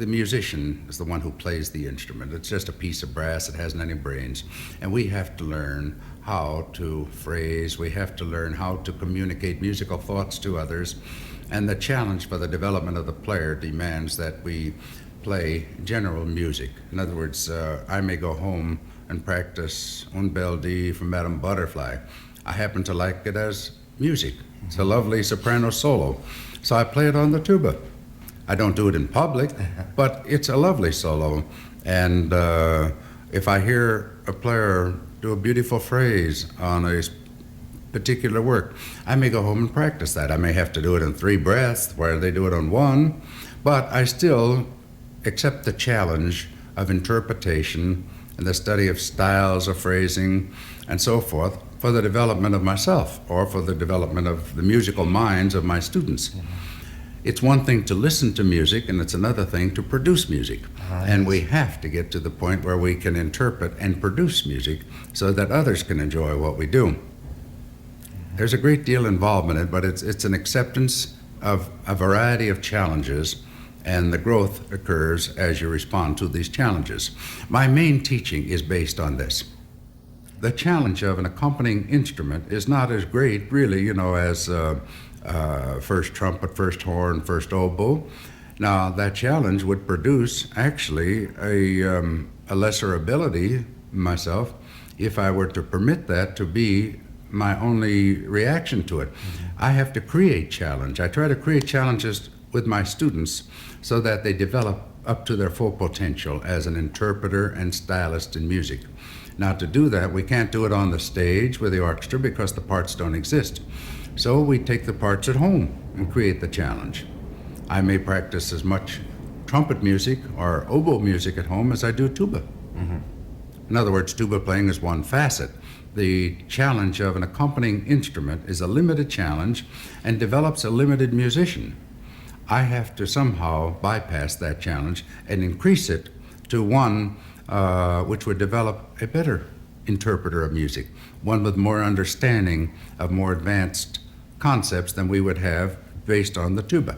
the musician is the one who plays the instrument. It's just a piece of brass. It hasn't any brains. And we have to learn how to phrase. We have to learn how to communicate musical thoughts to others. And the challenge for the development of the player demands that we play general music. In other words, I may go home and practice Un Bel Di from Madame Butterfly. I happen to like it as music. It's a lovely soprano solo. So I play it on the tuba. I don't do it in public, but it's a lovely solo. And if I hear a player do a beautiful phrase on a particular work, I may go home and practice that. I may have to do it in 3 breaths, where they do it on 1, but I still accept the challenge of interpretation and the study of styles of phrasing and so forth for the development of myself or for the development of the musical minds of my students. It's one thing to listen to music, and it's another thing to produce music. And we have to get to the point where we can interpret and produce music so that others can enjoy what we do. There's a great deal involved in it, but it's an acceptance of a variety of challenges, and the growth occurs as you respond to these challenges. My main teaching is based on this. The challenge of an accompanying instrument is not as great, really, as first trumpet, first horn, first oboe. Now, that challenge would produce actually a lesser ability myself if I were to permit that to be my only reaction to it. I have to create challenge. I try to create challenges with my students so that they develop up to their full potential as an interpreter and stylist in music. Now, to do that, we can't do it on the stage with the orchestra because the parts don't exist. So we take the parts at home and create the challenge. I may practice as much trumpet music or oboe music at home as I do tuba. In other words, tuba playing is one facet. The challenge of an accompanying instrument is a limited challenge and develops a limited musician. I have to somehow bypass that challenge and increase it to one which would develop a better interpreter of music, one with more understanding of more advanced concepts than we would have based on the tuba.